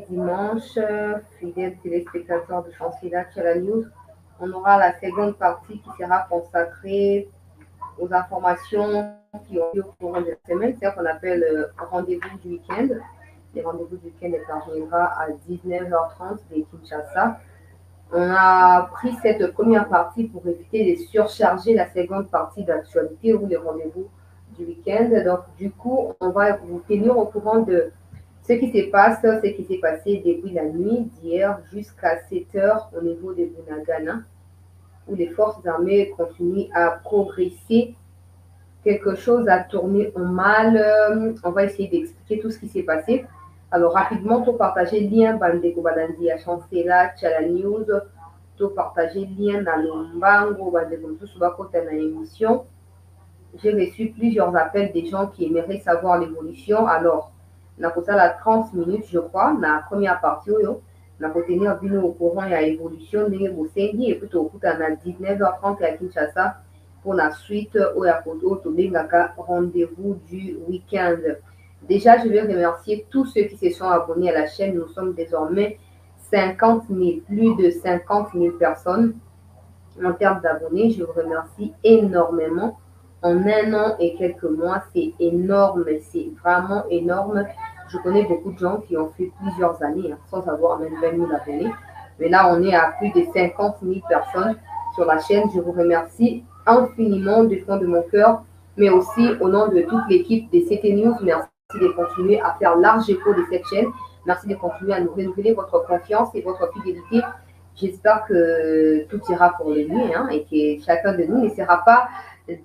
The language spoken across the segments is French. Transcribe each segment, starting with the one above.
dimanche, fidèles téléspectateurs de Chancela Channel News. On aura la seconde partie qui sera consacrée aux informations qui ont lieu au cours de la semaine. C'est ce qu'on appelle rendez-vous du week-end. Les rendez-vous du week-end interviendra à 19h30 de Kinshasa. On a pris cette première partie pour éviter de surcharger la seconde partie d'actualité ou les rendez-vous du week-end. Donc, du coup, on va vous tenir au courant de ce qui se passe, ce qui s'est passé depuis la nuit d'hier jusqu'à 7 heures au niveau de Bunagana, où les forces armées continuent à progresser. Quelque chose a tourné en mal. On va essayer d'expliquer tout ce qui s'est passé. Alors, rapidement, pour partager le lien, Bandeko Balandi à Chancela, Chala News, pour partager le lien dans le Mbango, Bandeko Moussouba na émission. J'ai reçu plusieurs appels des gens qui aimeraient savoir l'évolution. Alors, na kosala 30 minutes, je crois, na première partie, na kotenir bino au courant ya évolution ndenge bosengi, et puis tokuta na 19h30 à Kinshasa pour la suite au tobengaka rendez-vous du week-end. Déjà, je vais remercier tous ceux qui se sont abonnés à la chaîne. Nous sommes désormais 50 000, plus de 50 000 personnes en termes d'abonnés. Je vous remercie énormément. En un an et quelques mois, c'est énorme, c'est vraiment énorme. Je connais beaucoup de gens qui ont fait plusieurs années sans avoir même 20 000 abonnés. Mais là, on est à plus de 50 000 personnes sur la chaîne. Je vous remercie infiniment du fond de mon cœur, mais aussi au nom de toute l'équipe de CT News. Merci de continuer à faire large écho de cette chaîne. Merci de continuer à nous renouveler votre confiance et votre fidélité. J'espère que tout ira pour le mieux et que chacun de nous ne sera pas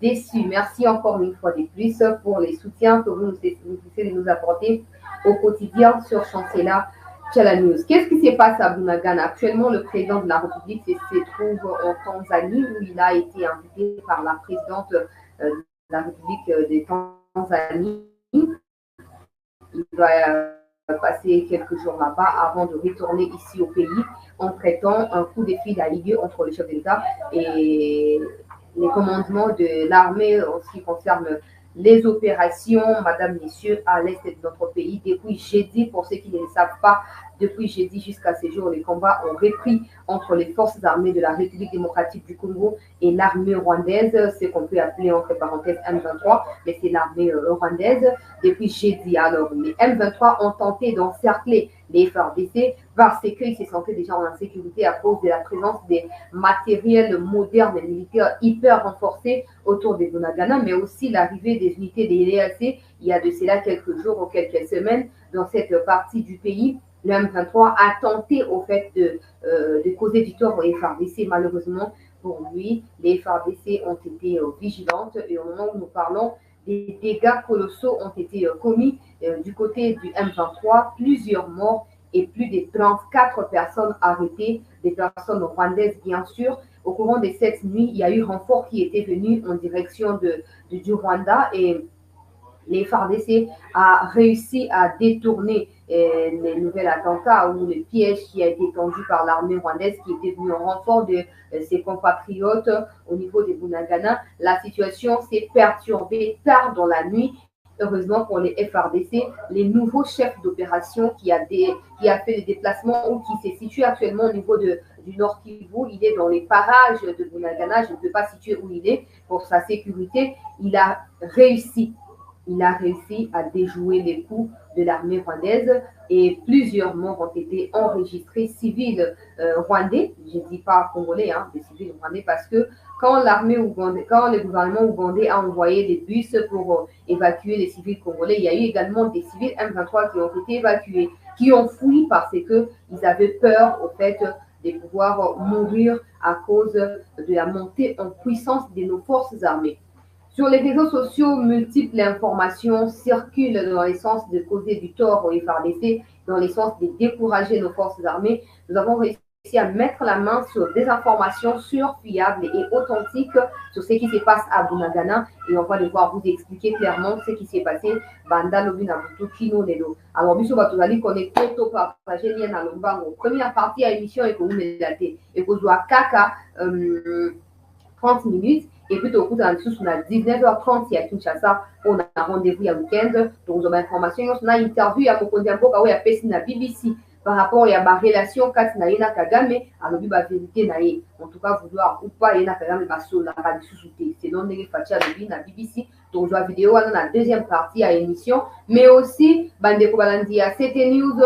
déçu. Merci encore une fois de plus pour les soutiens que vous essayez de nous apporter au quotidien sur Chancela Channel News. Qu'est-ce qui se passe à Bunagana? Actuellement, le président de la République se trouve en Tanzanie où il a été invité par la présidente de la République de Tanzanie. Il va passer quelques jours là-bas avant de retourner ici au pays en traitant un coup de fil à ligue entre le chef de l'État et les commandements de l'armée en ce qui concerne les opérations, madame, messieurs, à l'est de notre pays. Depuis jeudi, pour ceux qui ne le savent pas, depuis jeudi jusqu'à ce jour, les combats ont repris entre les forces armées de la République démocratique du Congo et l'armée rwandaise, ce qu'on peut appeler entre parenthèses M23, mais c'est l'armée rwandaise. Depuis jeudi, alors, les M23 ont tenté d'encercler les FARDC parce qu'ils se sentaient déjà en insécurité à cause de la présence des matériels modernes et militaires hyper renforcés autour des Bunagana, mais aussi l'arrivée des unités des LAC il y a de cela quelques jours ou quelques semaines dans cette partie du pays. Le M23 a tenté au fait de causer du tort aux FARDC. Malheureusement pour lui, les FARDC ont été vigilantes et au moment où nous parlons, des dégâts colossaux ont été commis du côté du M23, plusieurs morts et plus de 34 personnes arrêtées, des personnes rwandaises bien sûr. Au courant de cette nuit, il y a eu renfort qui était venu en direction du Rwanda et les FARDC a réussi à détourner les nouveaux attentats ou le piège qui a été tendu par l'armée rwandaise qui était venue en renfort de ses compatriotes au niveau des Bunagana. La situation s'est perturbée tard dans la nuit. Heureusement pour les FARDC, les nouveaux chefs d'opération qui a fait des déplacements ou qui se situe actuellement au niveau du Nord Kivu, il est dans les parages de Bunagana, je ne peux pas situer où il est pour sa sécurité. Il a réussi à déjouer les coups de l'armée rwandaise et plusieurs morts ont été enregistrés, civils rwandais, je ne dis pas congolais, des civils rwandais, parce que quand le gouvernement ougandais a envoyé des bus pour évacuer les civils congolais, il y a eu également des civils M23 qui ont été évacués, qui ont fui parce qu'ils avaient peur au fait de pouvoir mourir à cause de la montée en puissance de nos forces armées. Sur les réseaux sociaux, multiples informations circulent dans le sens de causer du tort aux FARDC, dans le sens de décourager nos forces armées. Nous avons réussi à mettre la main sur des informations sûres, fiables et authentiques sur ce qui se passe à Bunagana et on va devoir vous expliquer clairement ce qui s'est passé. Banda lobi na butu kino lelo. Alors biso batozali connecté to partager lien na lombango. Première partie à émission et que vous mettez et que vous kaka 30 minutes. Et puis, au coup de 19h30 à Kinshasa, on a rendez-vous à week-end. Donc, vous avez information. On a interview à Mokondiambo, à PSI, à BBC. par rapport à la relation kati na ye na Kagame alobi ba vérité na ye en tout cas vouloir ou pas ye na Kagame basola ka lisusu te selon ndenge Fatia alobi na BBC tozwa vidéo wana na deuxième partie ya émission mais aussi bandeko balandi ya CT News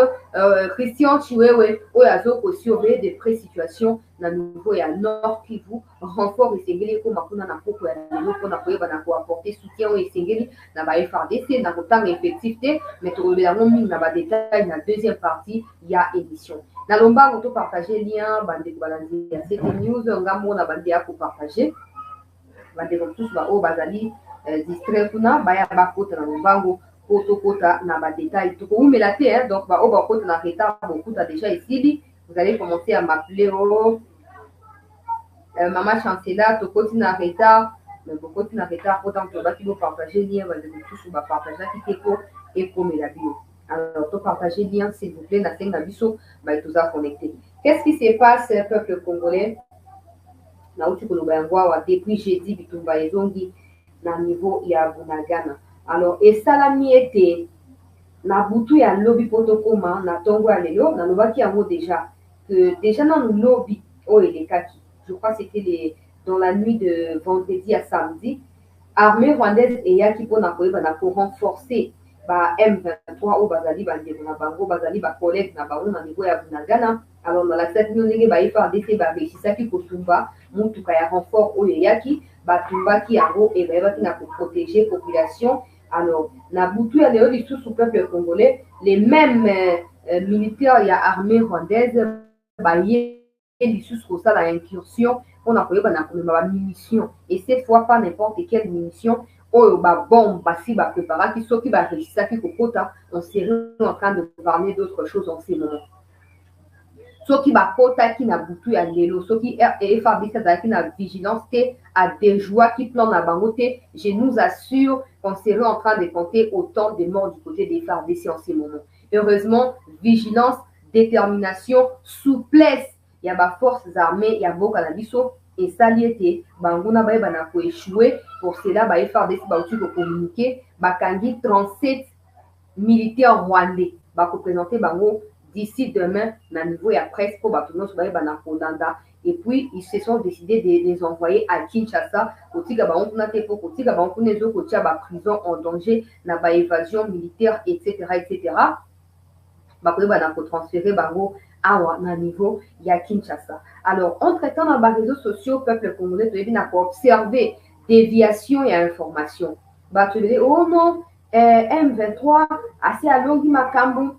Christian Chiwewe oyo azokosurveille de près situation na niveau ya Nord Kivu renfort esengeli ekoma kuna na poko ya lelo mpona koyeba na koapporter soutien oyo esengeli na ba FRDC na kotanga effectif te mais tolobela yango mingi na badetail na deuxième partie ya émission na lombango topartage lien bandeko balandi ya CT News ngambo na bande ya kopartage bandeko mosusu baoyo bazali distrait kuna baya bakota na lombango po tokota na badetail tokoumela te donc baoyo bakota na retard bokuta déjà esili vous allez commencer à m'appeler Maman Chancela, tokoti na retard, mais bokoti na retard, pourtant tu vas partager lien, tu vas partager qui t'éco et comme la bio. Alors, tu partager lien, s'il vous plaît, na senga biso, bah tout ça connecté. Qu'est-ce qui se passe, peuple congolais? Na uti kolobangwa depuis jeudi bitumba ezongi na niveau ya Bunagana. Alors, et salami était na butu ya lobby potokoma na tongo ya lelo, na lobaki yango déjà que déjà dans le lobby oh il est kaki. Je crois que c'était dans la nuit de vendredi à samedi, armée rwandaise et yaki pour renforcer M23 au Bazali, Bango, Bazali, collègue na bango na niveau ya Bunagana. Alors dans la cette nuit, ba FARDC ba réussissaki kotumba mutuka ya renfort au yaki, batumba ki yango et ba qui na pour protéger population. Alors na butu ya leo sous peuple congolais, les mêmes militaires ya armée rwandaise ba lisusu ça la incursion on a koyeba na komema ba munition et cette fois pas n'importe quelle munition oyo ba bombe basi ba préparer qui soki ba réussir qui kokota on serait en train de parler d'autres choses en ces moments soki ba kota qui na butu ya lelo soki FARDC qui na vigilance te à des joies qui plan na bango te je nous assure qu'on serait en train de compter autant de morts du côté des FARDC en ces moments. Heureusement vigilance, détermination, souplesse. Il y a des forces armées, il y a beaucoup de biso et ça lié banguna ba na ko échouer pour cela ba FARDC ba outil ko communiquer ba kangi 37 militaires rwandais ba ko présenter bango d'ici demain na niveau ya presse pour ba tonos ba na kodanda et puis ils se sont décidés de les envoyer à Kinshasa otika ba on na te pour otika ba on nezo ko tia ba prison en danger na ba évasion militaire etc. ba ko ba na ko transférer bango awa na niveau ya Kinshasa. Alors, entre-temps, dans les réseaux sociaux, peuple congolais, tu as observé déviation et information. Bah, tu dis, oh non, M23, assez à longi makambo,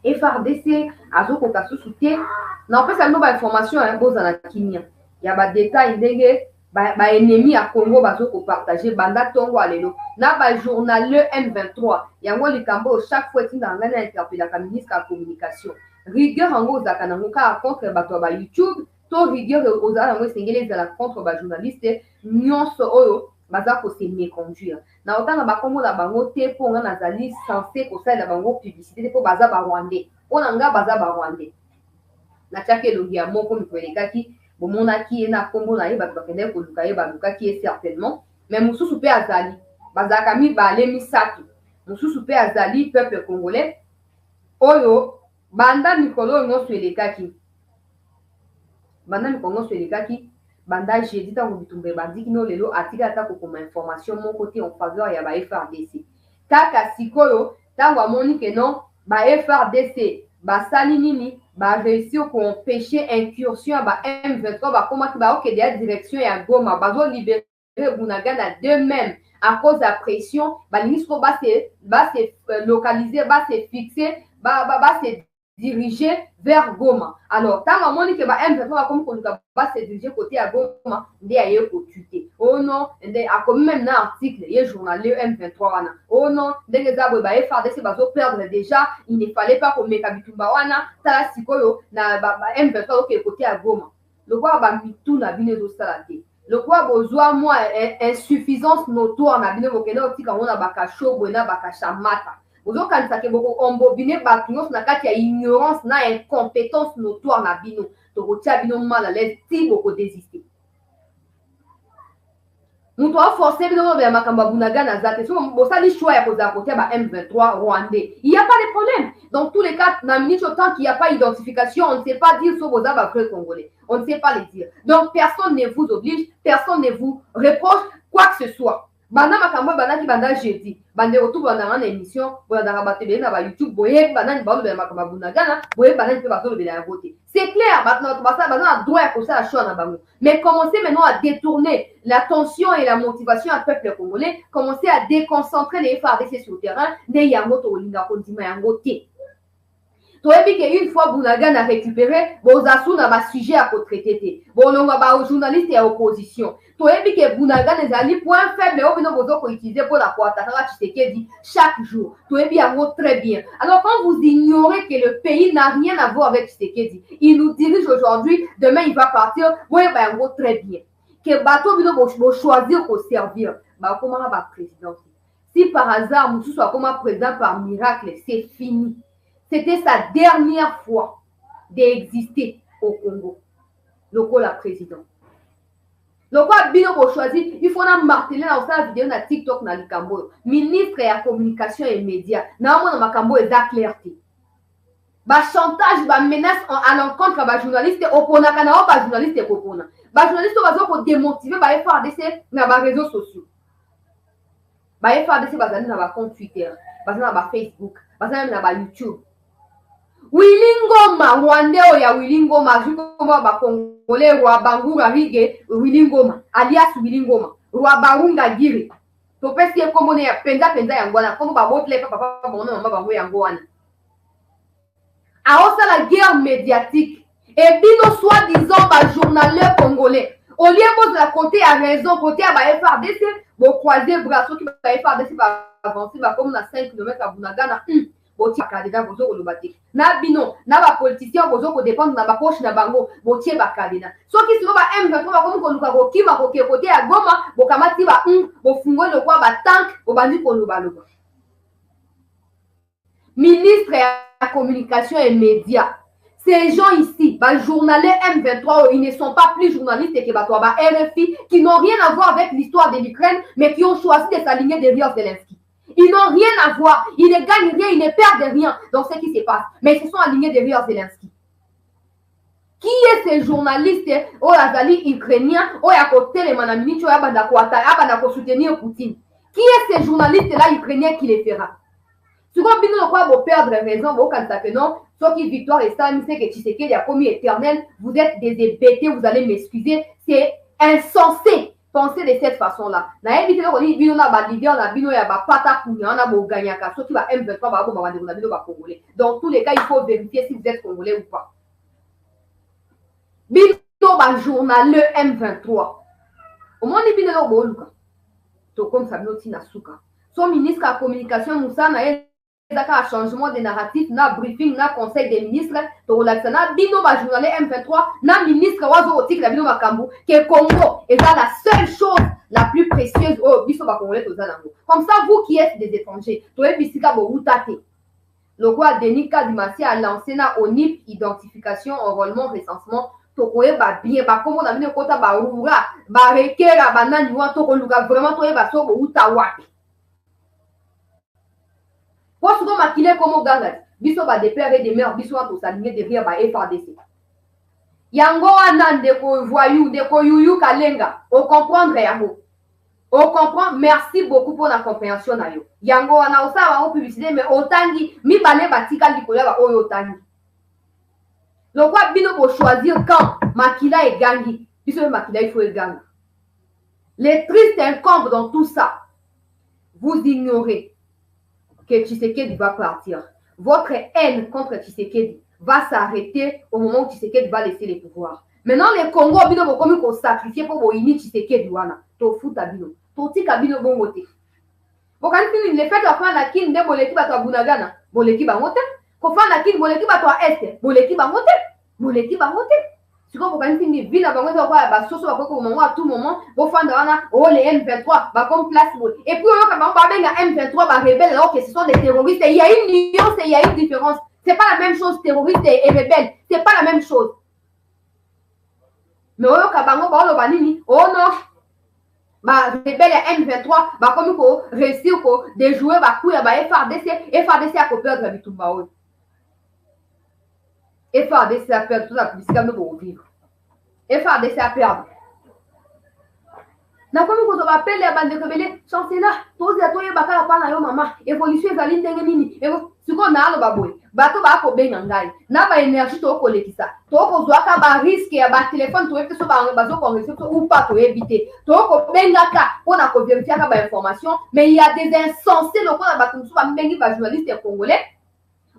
FARDC, azo kokasu soutien. Non, en fait, ça nous ba information, hein, beau dans Kimia. Il y a des détails, ba ennemi à Congo, bazo ko partager, banda tongo alelo. Na ba journal M23, il y a un likambo, chaque fois, tu n'as rien à interpeller la ministre de la communication. Rigueur en gros zaka nango ka contre bato ba YouTube to rigueur ozala ngo sengele za la contre ba journaliste nyonso oyo baza ko se méconduire na otanga ba kombo na bango te po nga nazali censé ko sala bango publicité po baza ba rwandais ona nga baza ba rwandais na chake longi ya moko mikwelekaki bomonaki na kombo na ye bato bakende ko luka ye ba luka ki certainement mais mususu pe azali bazaka mi ba le misatu mususu pe azali peuple congolais oyo banda mikolo nyonso elekaki banda jeudi ntango bitumba bandiki no lelo atika ata kokoma information moko te en faveur ya ba FARDC kaka sikoyo ntango amoni ke non ba FARDC basali nini ba réussir ko empêcher incursion ya ba M23 bakomaki baokende ya direction ya Goma bazo libérer Bunagana d'eux-mêmes à cause de la pression balingi siko base localiser base fixer base diriger vers Goma. Alors, tant que mon que ba M23 comme qu'on va se diriger côté à Goma, ndé aye ko tuer. Oh non, ndé a comme même un article, il y a journalier M23 wana. Oh non, ndé les abwe ba FARDC bazo perdre déjà, il ne fallait pas qu'on meka bitumba wana, tala sikoyo na ba M23 ke côté à Goma. Le quoi ba mitu na bine zo salate. Le quoi besoin moi insuffisance notoire na bine bokena otika ona bakasho bwena bakashamata. ozokanisa ke boko ombobine bato nyonso na kati ya ignorance na incompétence notoire na bino tokotia bino mal à l'aise ti boko désiste. Nous avons forcé de makambo bunagana zate. So bosa li choix ya poser à côté ba M23 rwandais. Il n'y a pas de problème. Dans tous les cas, dans minute autant qu'il n'y a pas d'identification, on ne sait pas dire so bosa ba vrai congolais. On ne sait pas le dire. Donc personne ne vous oblige, personne ne vous reproche quoi que ce soit. Banda makambo banda ki banda jeudi. Bande retour banda na émission, banda rabaté na ba YouTube, boye banda ni ba makambo bunagana, boye banda ni pe ba le la voter. C'est clair, maintenant basa banda droit pour ça la choix na bango. Mais commencez maintenant à détourner l'attention et la motivation à peuple congolais, commencez à déconcentrer les FARDC sur le terrain, ne yango to linga kondima yango te. Toyebi que une fois Bounagan a récupéré, bozasu na ba sujet à traiter. Bolonga ba journaliste et opposition. Toyebi que Bounagan ezali point faible au bino bozo ko utiliser pour la attaquer Tshisekedi chaque jour. Toyebi yango très bien. Alors quand vous ignorez que le pays n'a rien à voir avec Tshisekedi, il nous dirige aujourd'hui, demain il va partir, voyez ba yango très bien. Que bateau bino bo choisir pour servir. Ba comment ba président. Si par hasard Moussou soit comme président par miracle, c'est fini. C'était sa dernière fois d'exister au Congo. Le la président. Le quoi bino pour choisir, il faut marteler dans sa vidéo na TikTok na likambo. Ministre de la communication et médias. Na mo na makambo eza clarté. Ba chantage, ba menace à l'encontre ba journaliste opona kana ba journaliste opona. Ba journaliste bazo ko démotiver ba FARDC na ba réseaux sociaux. Ba FARDC bazali na ba compte Twitter, bazali na ba Facebook, bazali na ba YouTube. Wilingoma Rwandais oya Wilingoma jukoma ba Congolais roi Bangura Rige Wilingoma alias Wilingoma roi Barunga Giri to pesi ekomone ya penza yangwana komo ba botle papa bono mama bango yangwana aosa la guerre médiatique et bino soi-disant ba journaliste congolais au lieu de la côté à raison côté à ba FARDC bo croiser bras qui ba FARDC ba avancer ba comme na 5 km à Bunagana botie candidat bozo ko lobati na bino na ba politicien bozo ko dépendre na ba poche na bango botie ba candidat soki sino ba M23 ba comme ko luka ko kima ko ke côté à Goma bo kamati ba bo fungo le kwa ba tank bo bandi ko loba. Ministre de la communication et médias, ces gens ici, bah, journalistes M23, ils ne sont pas plus journalistes que bah, RFI, qui n'ont rien à voir avec l'histoire de l'Ukraine, mais qui ont choisi de s'aligner derrière Zelensky. Ils n'ont rien à voir, ils ne gagnent rien, ils ne perdent rien dans ce qui se passe, mais ils se sont alignés derrière Zelensky. Qui est ces journalistes oh azali ukrainiens oh ya côté les manaminicho ya banda ko soutenir Poutine? Qui est ces journalistes là ukrainiens qui les fera? Si vous bino quoi vous perdre raison vous quand ça que non, sauf qui victoire et ça c'est que Tshisekedi a commis éternel, vous êtes des hébétés, vous allez m'excuser, c'est insensé penser de cette façon-là. Na éviter le rôle bino na ba leader na bino ya ba pata kunya na bo gagnaka, sauf qui va M23 ba bo ba bino ba congolais. Dans tous les cas, il faut vérifier si vous êtes congolais ou pas. Bino ba journal M23. Au moins ni bino bo luka. To comme ça bino tina suka. Son ministre de la communication Moussa na un changement de narratif, na briefing, na conseil des ministres, to relaxana bino ba journal M23, na ministre wazo otik la bino makambu que Congo est la seule chose la plus précieuse au biso ba congolais to zanango. Comme ça vous qui êtes des étrangers, to ebisika bo utate. Le roi Denis Kadimasi a lancé na ONIP identification, enrôlement, recensement. Tokoye ba bien ba komo na bino kota ba rura ba rekera ba nani wa toko luka vraiment toye ba so bo uta wapi. Pour ce qu'on m'a kilé comme ganga, biso ba de père et de mère, biso à tous aligner derrière ba FARDC. Yango anan de ko voyou, de ko yuyu kalenga, on comprendre yango. On comprend, merci beaucoup pour la compréhension na yo. Yango ana osa wa publicité mais otangi mi balé batika likola ba oyo otangi. Donc quoi bino pour choisir quand Makila est gangi, biso Makila il faut ganga. Les tristes incombres dans tout ça. Vous ignorez que Tshisekedi va partir. Votre haine contre Tshisekedi va s'arrêter au moment où Tshisekedi va laisser les pouvoirs. Maintenant, les Congo, bino bo komi ko sacrifier pour boyini Tshisekedi wana. To futa bino. To tika bino bongote. Bo kan fini le fait de na kin de boleki ba to Bunagana, boleki ba ngote. Ko fa na kin boleki ba to est, boleki ba ngote. Boleki ba ngote. Si vous avez une ville à Bango, à tout moment, vous faites les M23, comme place. Et puis, M23, rebelle, alors que ce sont des terroristes. Il y a une nuance et il y a une différence. Ce n'est pas la même chose, terroriste et rebelle. Ce n'est pas la même chose. Mais oh non, Ba rebelle ya M23 bakomi ko réussir ko déjouer bakuya ba FARDC a koperdre bitumba oyo. FARDC a perdre, tout ça bisika moko vivre. FARDC a perdre. Nakomi kozwa bapele ya bandeko ebele chancela tozela toyeba kaka mpa na yo mama évolution ezali ndenge nini sikoyo naaloba boye bato bakobenga ngai na baénergie tokolekisa tokozwaka bariske ya batelefone toyebi te so bazokongrese biso upa toyebi te tokobengaka mpona kovérifiaka bainformation mais ya des insensés lokola bato mosusu bamengi bajournaliste congolais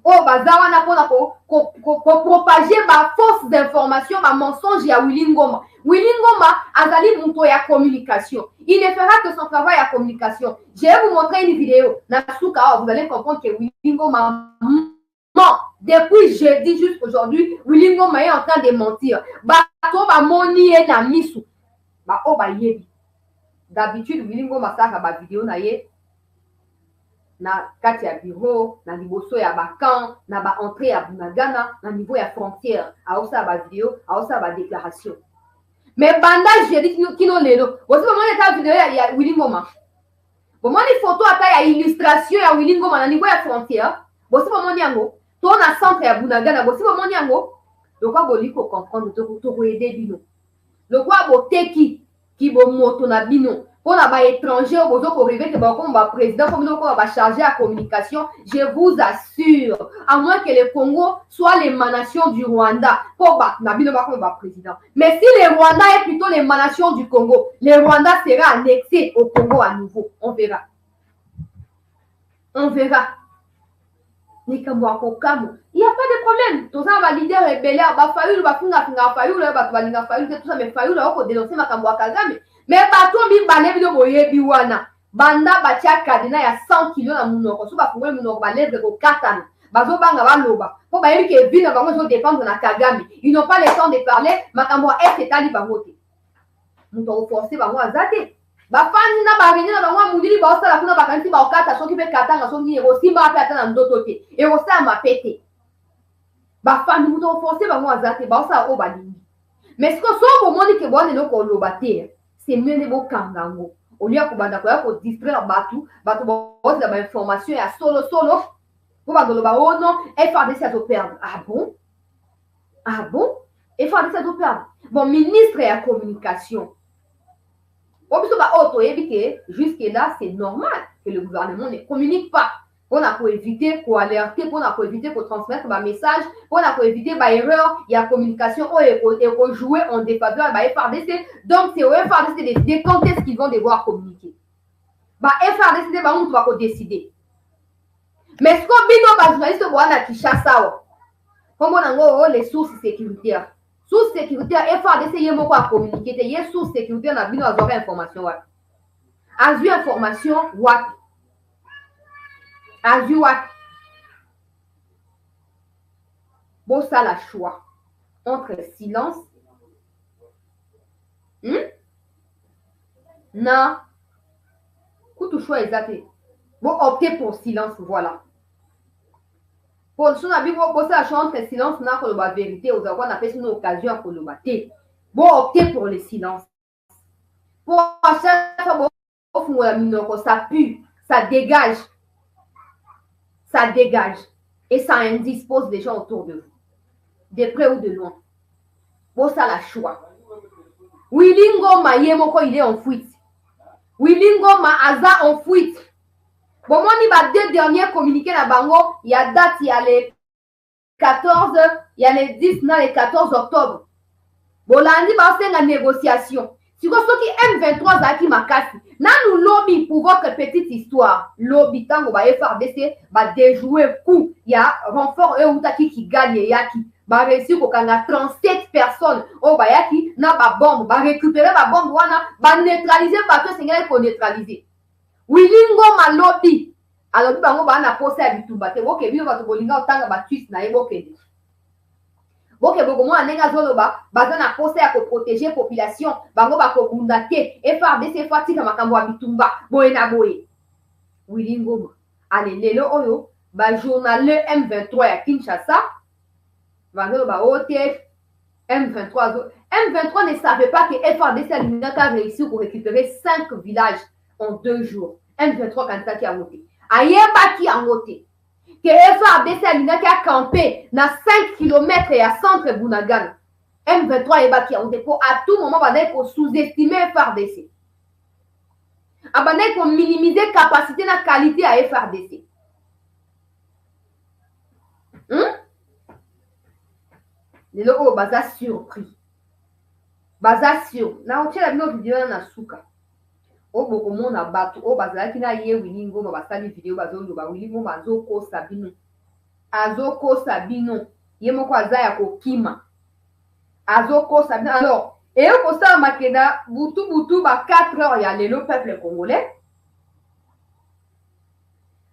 oyo baza wana mpona kopropage bafausse d'information bamensonge ya Willy Ngoma. Willy Ngoma azali moto ya communication. Il ne fera que son travail à communication. Je vais vous montrer une vidéo. Vous allez comprendre que Willy Ngoma ment. Depuis jeudi jusqu'aujourd'hui, Willy Ngoma est en train de mentir. Bato ba moni e na misu. Ba o ba yebi. D'habitude, Willy Ngoma saka ba vidéo na ye na kati ya bureau, na liboso ya bakan, na ba entrée ya Bunagana, na niveau ya frontière, aosa ba vidéo, aosa ba déclaration. Mais bandage jeudi kino lelo, bosi ba moni ta vidéo ya Willy Ngoma. Bo moni photo ata ya illustration ya Willy Ngoma na niveau ya frontière, bosi ba moni yango, to na centre ya Bunagana, bosi ba moni yango, lokwa boliko comprendre to ko aider bino. Lokwa bo teki ki bo moto na bino. Pour les étrangers, pour arriver comme président, comme chargé à communication, je vous assure, à moins que le Congo soit l'émanation du Rwanda, pour comme président. Mais si le Rwanda est plutôt l'émanation du Congo, le Rwanda sera annexé au Congo à nouveau. On verra. On verra. Il n'y a pas de problème. Tout ça va leader rebelle, va Fayulu, va finga Fayulu, va Fayulu, tout ça, mais Fayulu, va dénoncer ma Kambo Kagame. Mais bato mi bane bino boyebi wana banda batia kadena ya 100 kg na munoko so bafungwe munoko balèvre ko katana bazo banga baloba po bayebi ke vie na bango zo dépendre na Kagame. Ils n'ont pas le temps de parler makambo est etali bango te muto forcer bango azate bafani na barenye na bango mudili ba osala kuna bakanti ba okata soki pe katanga soki ero simba pe atana ndoto te ero sa mapete bafani muto forcer bango azate ba osala o balingi. Mais ce que so bomoni ke bone no ko loba te c'est mieux de beau kangango. Au lieu de distraire Batou de l'information à solo. Pour oh non, FARDC a perdre. Ah bon? Ah bon? FARDC a perdre. Bon, ministre et la communication. Jusque-là, c'est normal que le gouvernement ne communique pas. Pour éviter, pour alerter, pour éviter, pour transmettre un message, pour éviter une erreur, il y a communication et pour jouer en défaveur de FARDC. Donc, c'est au FARDC de décider quand est-ce qu'ils vont devoir communiquer. FARDC va décider. Mais ce qu'on dit aux journalistes, c'est Kinshasa. Comme on a les sources sécuritaires. Sources sécuritaires, FARDC, il y a communiquer. Il y a sources sécuritaires, on a besoin d'informations. A vu information, what? Azuak. Bon, ça la choix entre silence. Non. Tout choix exact. Bon, optez pour silence, voilà. Pour ce qu'on bon, ça la choix entre silence, n'a pas la vérité, aux avoir appelé une occasion pour le battre. Bon, optez pour le silence. Pour chaque fois, ça pue, ça dégage. Ça dégage et ça indispose les gens autour de vous, de près ou de loin. Bon, ça la choix. Willy Ngoma, il est en fuite. Willy Ngoma, Aza en fuite. Bon, moi, il y a deux derniers communiqués à Bango. Il y a date, il y a les 14, il y a les 10, non, les 14 octobre. Bon, lundi, c'est une négociation. Si vous avez M23 qui m'a cassé, nous lobby pour votre petite histoire. Lobby tango ba FARDC va déjouer coup. Il y a renfort qui gagne yaki. Ba réussir ko kanga 37 personnes. Oh ba yaki na ba bombe, ba récupérer ba bombe wana, ba neutraliser ba to sengela ko neutraliser. Willy Ngoma lobby. Alors bango ba na posa ya bitumba te. Boke bino ba to bolinga otanga ba twist na ye boke. Boke boko mo anenga zoloba baza na posa ya ko protéger population bango ba ko bunda te FARDC fatika makambo ya bitumba boye na boye. Willy Ngoma ale lelo oyo ba journal M23 ya Kinshasa bango ba ote M23 ne savait pas que FARDC a réussi pour récupérer 5 villages en 2 jours. M23 quand qui a voté. Ayeba qui a voté. Que FARDC a campé dans 5 km et à centre Bunagana. M23 Ayeba qui a voté pour à tout moment pour sous-estimer FARDC. Pour minimiser la capacité et la qualité à FARDC. Les locaux baza surpris. Baza sur. Na oche la bino vidéo na suka. O boko mona batu. O baza ki na ye wilingo ma basali vidéo bazondo ba wilingo bazo ko sabino. Azo ko sabino. Ye moko azaya ko kima. Azo ko sabino. Alors, et au ça makeda butu ba 4 heures ya lelo peuple congolais.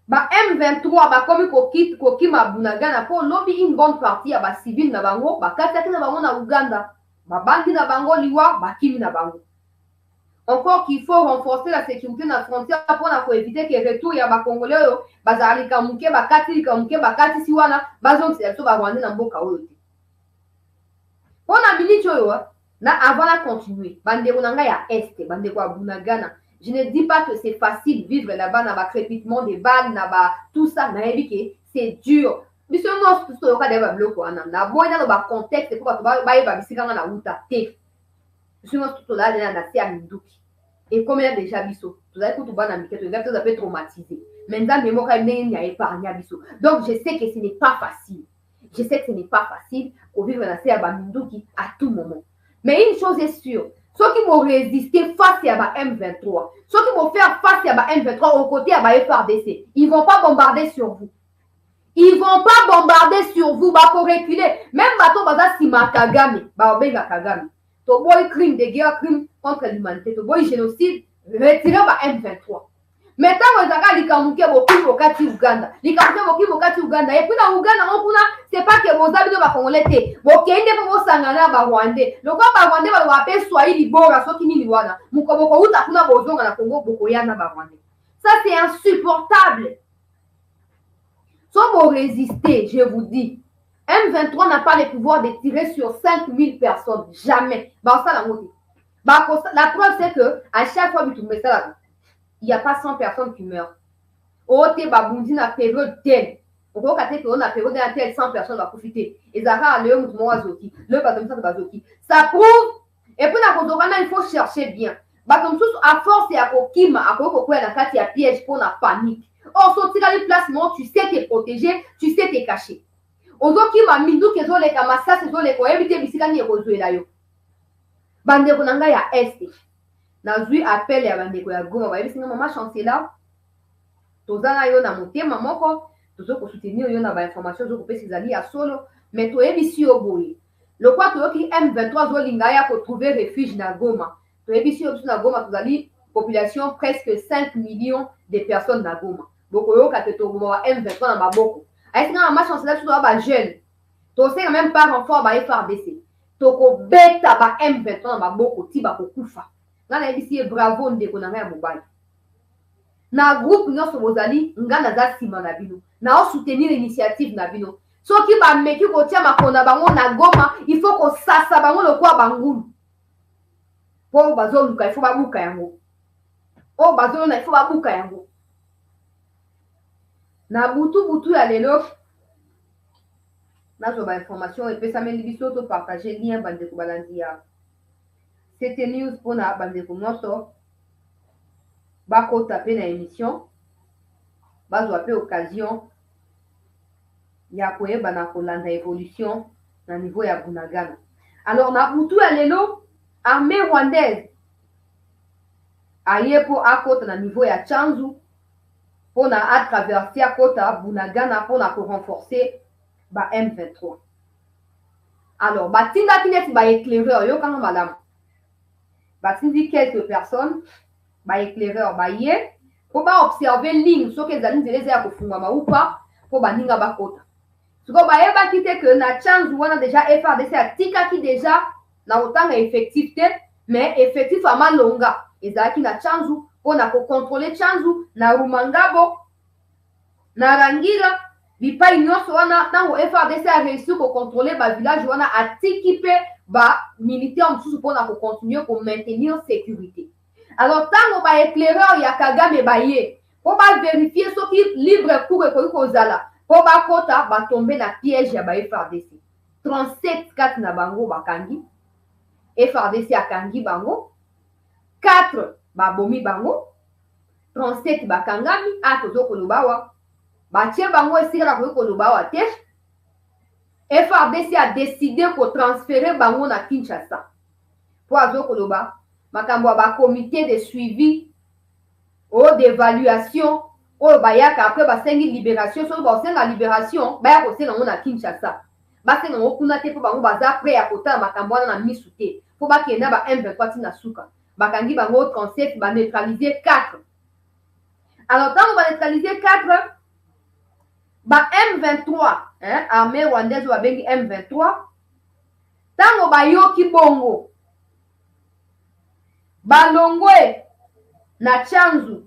Ba M23 ba komi ko kima Bunagana pour lobby une bonne partie ya ba civil na bango ba kataki na bango na Uganda ba bandi na bango liwa ba kimi na bango. Encore qu'il faut renforcer la sécurité na frontière pour éviter que retour ya ba congolais yo bazali kamuke ba kati siwana bazong c'est so ba rwanda na mboka oyo te. Pona minute oyo na avant la continuer bandeko nanga ya est bandeko ya Bunagana. Je ne dis pas que c'est facile de vivre là-bas, dans le crépitement des balles, tout ça, c'est dur. Mais si on a tout ça, on a des blocs, on a un contexte pour que on ait tout là, et comme il y a déjà biso, tout ça, tout le monde traumatisé. Maintenant, mais moi, il n'y a pas biso. Donc, je sais que ce n'est pas facile. Je sais que ce n'est pas facile pour vivre dans ces Abamindouki à tout moment. Mais une chose est sûre, ceux qui vont résister face à M23, ceux qui vont faire face à M23 au côté de FARDC, ils ne vont pas bombarder sur vous. Ils ne vont pas bombarder sur vous, pour reculer. Même bateau baza sima Kagame, benga Kagame. To boy crime de guerre, crime contre l'humanité, to boy génocide, retiré par M23. Maintenant, vous avez likamuke beaucoup wakati Uganda. Likamuke beaucoup wakati Uganda. Et puis dans Uganda, on c'est pas que vos amis ne congolais te. Vous kende pour sangana ba Rwandais. Le quoi ba Rwandais va appeler Swahili bora so kini liwana. Mukoboko uta kuna bozonga na Congo boko yana ba Rwandais. Ça c'est insupportable. Si vous résistez, je vous dis, M23 n'a pas le pouvoir de tirer sur 5000 personnes. Jamais. Bah ça la moitié. La preuve c'est que à chaque fois que tu mets ça là, il n'y a pas 100 personnes qui meurent. Ote babundi na période telle. On peut casser que on a période telle 100 personnes vont profiter. Et ça va le mouvement azoki, le bâton de bazoki. Ça prouve. Et puis la Kodorana, il faut chercher bien. Bâton à force et à kokima, à kokokwe na kati ya piège pour la panique. Or sortir dans les placements, tu sais te protéger, tu sais te cacher. Ozoki ma mindu kezo le kamasa sezo le ko éviter bisika ni ekozuela yo. Bande konanga ya este. Nazui appel ya bandeko ya Goma ba bisinga mama chancela tozana yo na motema moko tozo ko soutenir yo na ba information zo ko pesi zali ya solo mais to ebisi yo boye le quoi to ki M23 zo linga ya ko trouver refuge na Goma to ebisi yo na Goma tozali population presque 5 millions de personnes na Goma boko yo ka to Goma M23 na maboko ayisinga mama chancela to ba jeune to se même pas renfort ba FARDC to ko beta ba M23 na maboko ti ba ko kufa. Ngana ebisi bravo ndeko na ya mobali. Na groupe nyonso bozali ngana za sima na bino. Na o soutenir initiative na bino. Soki ba meki ko tia makonda bango na Goma, il faut ko sasa bango le kwa bangulu. Po bazo luka il faut ba buka yango. O bazo na il faut ba buka yango. Na butu ya lelo. Na zo ba information et pesa meli biso to partager lien bande ko balandi ya. C'était news pour na bandeko nyonso bako taper na émission bazo appeler occasion ya koyeba na kolanda évolution na niveau ya Bunagana. Alors na butu ya lelo armée rwandaise aye po akota na niveau ya Chanzu pour na a traverser akota Bunagana pour na ko renforcer ba M23. Alors batinda kineti ba éclaireur yo kanga malamu. Batindi quelques personnes, ba éclaireur ba yé, pour ba observer ligne, so que zali nzele ya kofungama ou pas, pour ba ninga ba kota. Siko ba yeba kite que na chance wana déjà FARDC a tika ki déjà na otanga effectif te, mais effectif ama longa. Ezaki na chance pour na ko contrôler chance na Rumangabo, na Rangira, bipai nyonso wana ntango FARDC a réussi kocontrôler bavillage wana atiki mpe bamilitaire mosusu mpona kocontinue komaintenir sécurité. Alors ntango baéclaireur ya Kagame baye mpo baverifie soki libre cour ekoki kozala mpo bakota batombe na piège ya ba-FARDC. 37 kati na bango bakangi, FARDC akangi bango, 4 babomi bango, 37 bakangami, tozokoloba awa batie bango esika na koki koloba awa te. FARDC a décidé kotransférer bango na Kinshasa mpo azokoloba makambo ya bakomité de suivi oyo d'évaluation oyo bayaka apres basengi libération. Soki bakosenga libération baya kosenga yango na Kinshasa, basenga yango kuna te mpo bango baza pre ya kotala makambo wana na misu te mpo bakenda ba M23 tina suka. Bakangi bango 37, baneutraliser 4. Alors ntango baneutraliser 4, ba M23 armée rwandaise oyo babengi M23 ntango bayoki bongo balongwe na Tchanzu,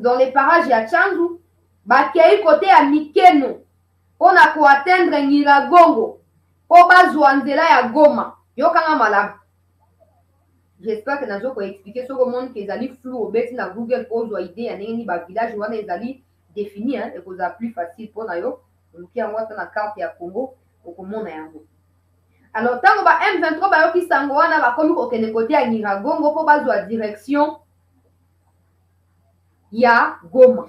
dans les parages ya Tchanzu, bakei kote ya Mikeno mpona koatteindre Nyiragongo mpo bazwa nzela ya Goma. Yokanga malamu. J'espère que nazo koexpliquer soko omoni ke ezali flou obeti na Google mpo ozwa idée ya ndenge nini bavillage wana ezali défini, ekozala plus facile mpona yo oluki yango ata na carte ya Congo okomona yango. Alors ntango ba M23 bayoki sango wana bakomi kokende kote ya Nyiragongo mpo bazwa direction ya Goma.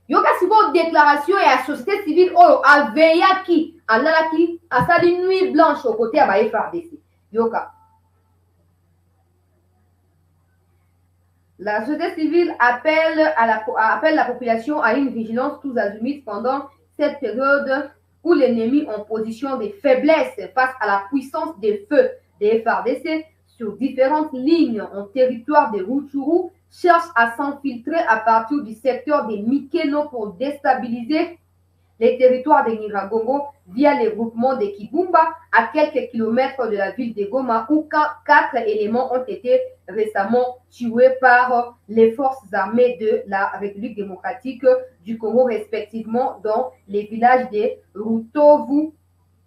Yoka sikoyo déclaration ya société civile oyo aveyaki alalaki asali nuit blanche au côté ya ba FARDC. Yoka la société civile appelle la population à une vigilance tous azimuts pendant cette période où l'ennemi en position de faiblesse face à la puissance des feux des FARDC sur différentes lignes en territoire de Rutshuru cherche à s'infiltrer à partir du secteur de Mikeno pour déstabiliser les territoires de Nyiragongo via les groupements de Kibumba à quelques kilomètres de la ville de Goma où 4 éléments ont été récemment tués par les forces armées de la République démocratique du Congo respectivement dans les villages de Rutovu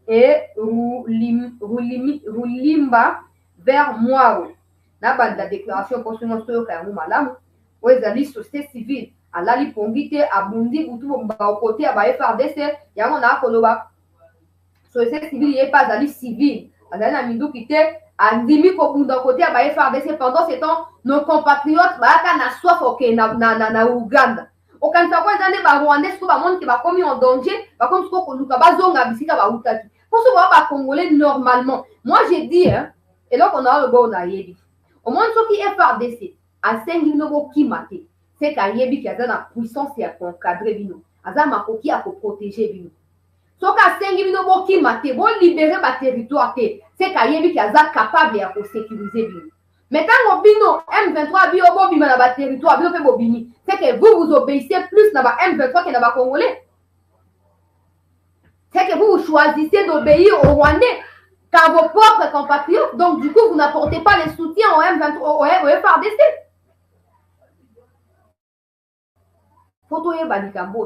et Rulimba vers Mwaro. Na bande la déclaration pour ce monsieur Kayamu Malamu, où les société civile alali pongite abundi butu ba côté ya ba FARDC yango na koloba société civile ye pas ali civile azali na minduki te andimi ko bunda côté ya ba FARDC pendant ce temps nos compatriotes baaka na soif oke na Uganda okanisa kwa zane ba Rwandais ko ba monde ki ba komi en danger ba komi ko luka bazonga bisika ba utaki pour ce ba congolais normalement moi j'ai dit et donc on a le bon na yebi au monde soki FARDC a sengi no bo kimate c'est kayebi ki aza na puissance ya encadrer bino aza makoki ya protéger bino soki asengi bino bokima te bolibere baterritoire te c'est kayebi ki aza capable ya kosécuriser bino mais ntango bino M23 bio bobima na baterritoire bino mpe bobimi c'est que vous obéissez plus na ba M23 que na bacongolais, c'est que vous choisissez d'obéir aux Rwandais qu'à vos propres compatriotes, donc du coup vous n'apportez pas les soutiens au M23 au FARDC.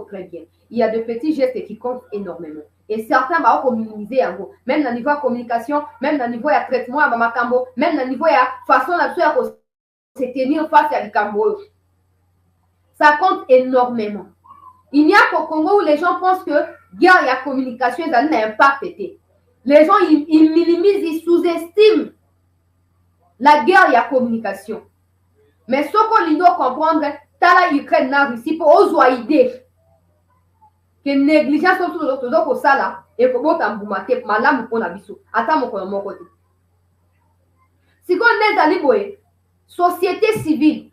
Très bien. Il y a de petits gestes qui comptent énormément. Et certains vont minimiser en gros. Même au niveau de communication, même au niveau de traitement à Makambo, même au niveau de façon de se tenir face à l'Ikambo. Ça compte énormément. Il n'y a qu'au Congo où les gens pensent que guerre et la communication, ça n'a pas pété. Les gens, ils minimisent, ils sous-estiment la guerre et la communication. Mais ce qu'on doit comprendre, tala Ukraine na Russie pour oser idée que négligence sur l'autre donc au sala et que bon tambumate malamu pour na biso ata moko na moko te si qu'on est allé boye société civile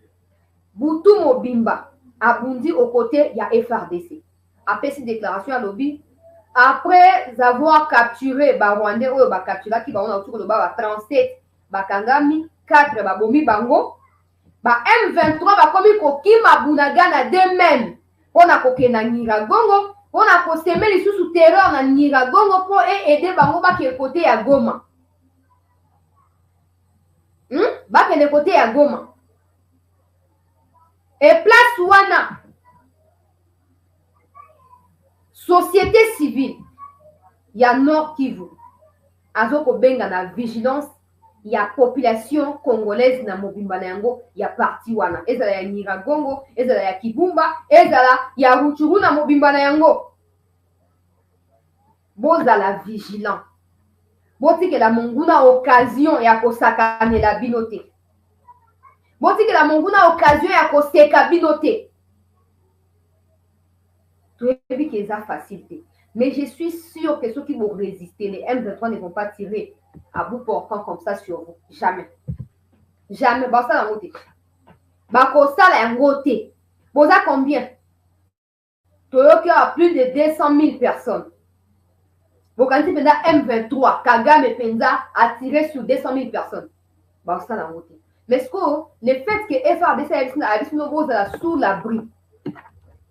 butu mobimba abundi aux côtés ya FARDC après cette déclaration à lobby après avoir capturé ba Rwandais oyo ba captura ki ba on autour de ba 37 ba kangami 4 ba bomi bango ba M23 bakomi kokima bunagana de même pona kokena Nyiragongo pona koseme lisusu terreur na Nyiragongo po aider bango bakele côté ya Goma bakele côté ya Goma et place wana société civile ya Nord Kivu azoko benga na vigilance ya population congolaise na mobimba na yango ya parti wana ezala ya Nyiragongo, ezala ya Kibumba, ezala ya Rutshuru na mobimba na yango. Bozala vigilant, botikela monguna occasion ya kosakanela bino te, botikela monguna occasion ya koseka bino te. Toyebi ke eza facile, mais je suis sûr que ceux qui vont résister, les M23 ne vont pas tirer à bout portant comme ça sur vous. Jamais. Jamais. Basala yango te. Bakosala yango te. Boza combien? Toyoki a plus de 200 000 personnes. Bokanti penda M23, Kagame Penza a tiré sur 200 000 personnes. Basala yango te. Mais ce que le fait que FARDC a bozala sous l'abri,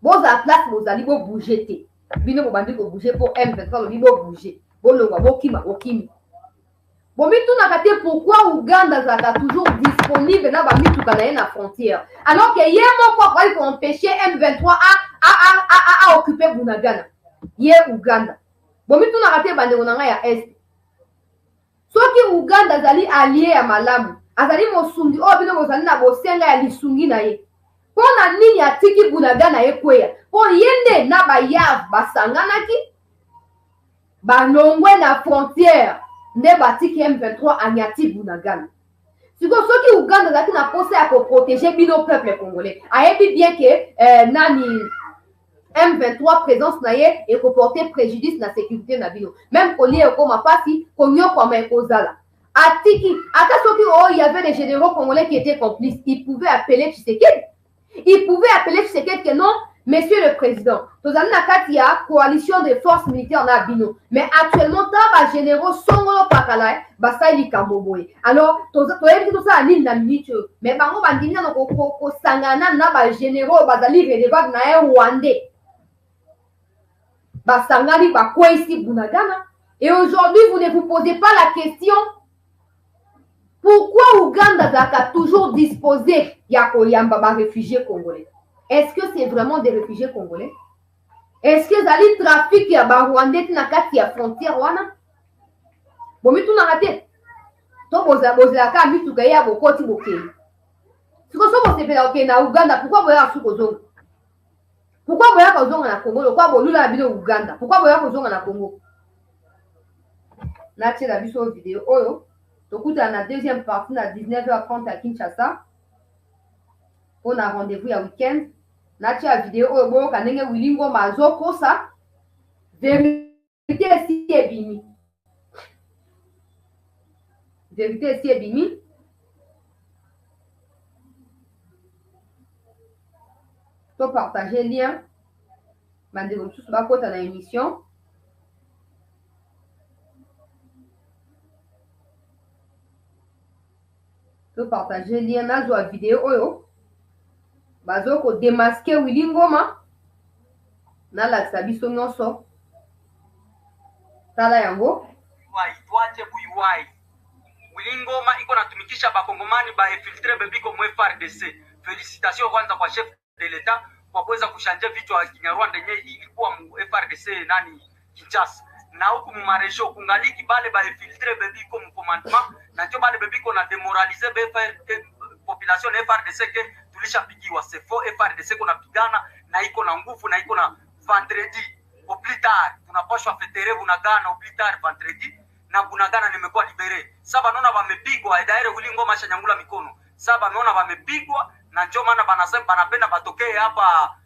bozala place bozali bo bouger te. Bino bobandi ko bouger pour M23 lobi bo bouger. Bolongwa bokima bokimi. Bomituna kate pourquoi Ouganda zaka toujours disponible na bamituka na ye na frontière. Alors que yé moko akoki ko empêcher M23 à occuper Bunagana. Yé Ouganda. Bomituna kate bandeko na nga ya Est. Soki Ouganda zali allié ya malamu, azali mosungi o bino bozali na bosenga ya lisungi na ye. Pona nini atiki Bunagana ye kweya? Po yende na bayav basanganaki balongwe na frontière nde batiki M23 anyati Bunagana. Siko soki Uganda zaki na pose ya protéger bino peuple congolais. Ayebi bien que nani M23 présence na ye et porter préjudice na sécurité na bino. Même kolie okoma pasi konyoko ma ekozala. Atiki ata soki il y avait des généraux congolais qui étaient complices, ils pouvaient appeler Tshisekedi. Ils pouvaient appeler Tshisekedi que non, Monsieur le Président, tozali na kati ya coalition de forces militaires na bino, mais actuellement ta ba généraux songolo pakala basali kamboboye. Alors toyebi tout ça ani na minute, mais bango bandimi na ko sangana na ba généraux bazali relevable na Rwandais. Basangani ba kwa ici Bunagana. Et aujourd'hui vous ne vous posez pas la question pourquoi Ouganda a toujours disposé ya koyamba ba réfugiés congolais. Est-ce que c'est vraiment des réfugiés congolais? Est-ce que zali trafic ya ba Rwandais na kati ya frontière wana? Bomitu na kate. To boza ka mituka ya bokoti bokeli. Siko so bosepela okei na Uganda, pourquoi boya suko zonga? Pourquoi boya ko zonga na Congo? Pourquoi bolula bino Uganda? Pourquoi boya ko zonga na Congo? Na tshela biso vidéo oyo. Tokuta na deuxième partie na 19h30 à Kinshasa. On a rendez-vous ya week-end. Nachi a vidéo oyo boyo kanenge wilingo mazo kosa vérité si ebimi. Vérité si ebimi. To partager lien. Mandeko msusu bakota na émission. To partager lien na zo vidéo oyo. Bazoko démasquer Willy Ngoma na lakisa biso nyonso tala yango tuache buyuwai. Willy Ngoma iko natumikisha bakongomani ba infiltre bebiko mwe FARDC. Félicitations kwanza kwa chef de l'État kwa kuweza kushanje vichwa vya Kinyarwanda yenye ilikuwa mu FARDC nani Kinshasa. Na huku mu marejo kungaliki bale ba infiltre bebiko mu commandement na ndio bale bebiko na demoraliser population FARDC ke tulishapigiwa sefo FARDC kuna pigana na iko na nguvu na iko na vendredi au plus tard tunapashwa fetere Bunagana au plus tard vendredi na Bunagana nimekuwa libere. Saba naona wamepigwa daire Willy Ngoma shanyangula mikono. Saba naona wamepigwa na ndio maana banasema banapenda batokee hapa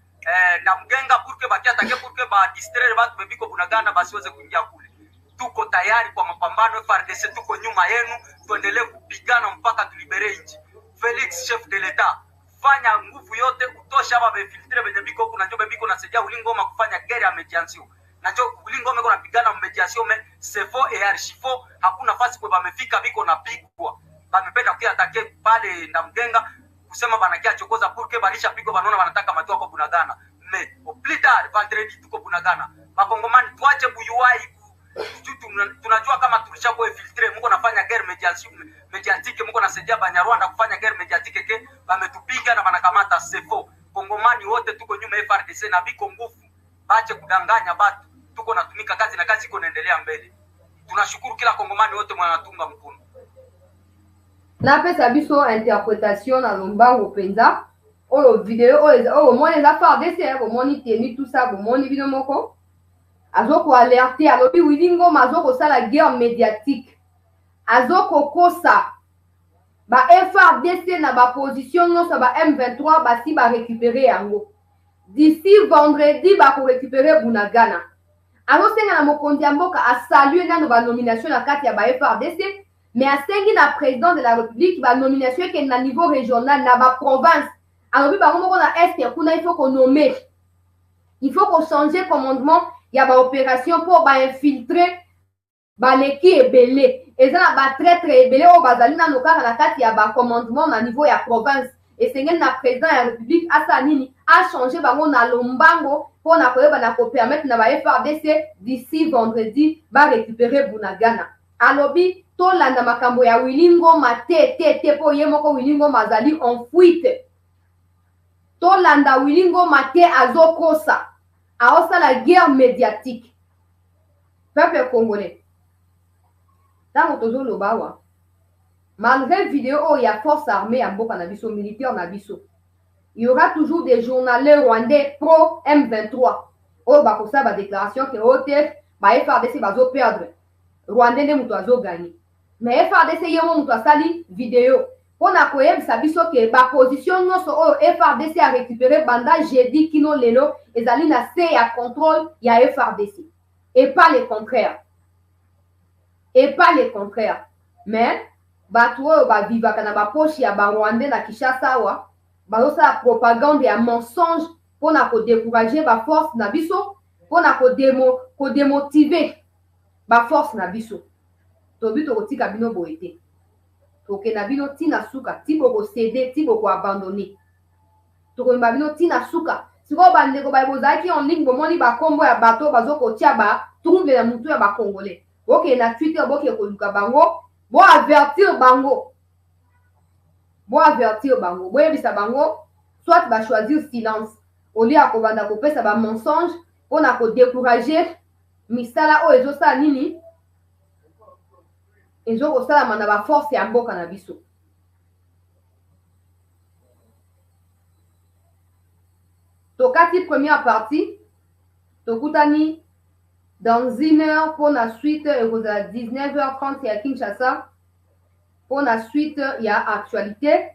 na mgenga purke bakia take purke ba distraire watu bebiko Bunagana basiweze kuingia kule. Tuko tayari kwa mapambano FARDC, tuko nyuma yenu, tuendelee kupigana mpaka tulibere nchi. Felix chef de l'État, fanya nguvu yote utosha hapa befiltre benye biko kuna ndio bebiko nasaidia Willy Ngoma kufanya guerre ya mediation. Na ndio Willy Ngoma kuna pigana mediation mais c'est faux et archifaux, hakuna nafasi kwa bamefika biko na pigwa. Bamependa kuatake pale na mgenga kusema banakia chokoza purke balisha pigwa banona wanataka matoko kwa Bunagana. Mais au plus tard vendredi tuko Bunagana. Makongomani tuache buyuwai. Tunajua kama tulishakuwa infiltre mko nafanya guerre mediatique mko nasaidia Banyarwanda kufanya guerre mediatique bametupiga na banakamata sefo. Kongomani wote tuko nyuma FARDC na biko nguvu bache kudanganya batu, tuko natumika kazi na kazi iko naendelea mbele. Tunashukuru kila kongomani wote mwanatunga mkono. Na pesa biso interprétation na lombango penza oyo video oyo moni za FARDC ko moni teni tout ça ko moni bino moko azoko alerter alobi wilingo mazoko sala guerre médiatique azoko kosa ba FARDC na ba position nyonso ba M23 basi ba récupérer yango d'ici vendredi ba ko récupérer Bunagana azosenga na mokonzi ya mboka a saluer nano ba nomination na kati ya ba FARDC mais asengi na président de la République ba nomination ke na niveau régional na ba province alobi bango moko na est kuna il faut qu'on nomme il faut qu'on changer commandement ya ba opération pour ba infiltrer ba leki ebele eza na ba traître ebele o bazali na nokaka na kati ya ba commandement na niveau ya province esengeli na président ya République asa nini a changer bango na lombango pour na koyeba na ko permettre na ba FARDC d'ici vendredi ba récupérer Bunagana alobi tolanda makambo ya wilingo mate po ye moko wilingo mazali en fuite tolanda wilingo mate azokosa aosala guerre médiatique peuple congolais tango tozoloba awa malgré vidéo oyo ya force armée ya mboka na biso militaire na biso il y aura toujours des journalistes rwandais pro M23 oyo bakosala badéclaration ke oyo te ba FARDC bazoperdre rwandais nde moto azogani mais FARDC ye mo moto asali vidéo mpona koyebisa biso ke baposition nyonso oyo FARDC a récupéré banda jeudi kino lelo ezali na se ya contrôle ya FARDC et pas le contraire mais bato oyo bavivaka na bapoche ya barwandais na Kinshasa awa bazosala propagande ya mensonge mpona kodécourager baforce na biso mpona kodemotive baforce na biso tobi tokotika bino boye te tokenda bino ntina suka ti bokosede ti bokoabandone tokoyemba bino ntina suka sikoyo bandeko baye bozalaki en ligne bomoni bakombo ya bato bazokotia batrumble na mutu ya bakongolais bokende na Twitter bokende koluka bango boavertir bango boyebisa bango soit bachoisir silence olie ya kobanda kopesa bamensonge mpona kodécourager misala oyo ezosala nini ezokosalama na baforce ya mboka na biso tokati première partie tokutani dans une heure pour la suite ekozala 19h30 ya Kinshasa pour la suite ya actualité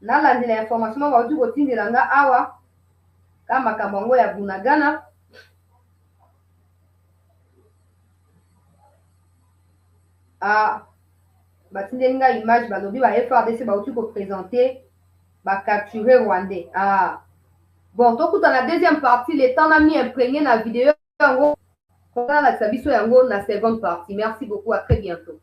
nalandela information bauti kotindela nga awa ka makambo yango ya Bunagana batindeli nga image balobi ba FARDC bauti koprésente bacapture rwandais bon tokuta na deuxième partie le temps nami imprégné na vidéo yango kotala lakisa biso yango na seconde partie merci beaucoup à très bientôt.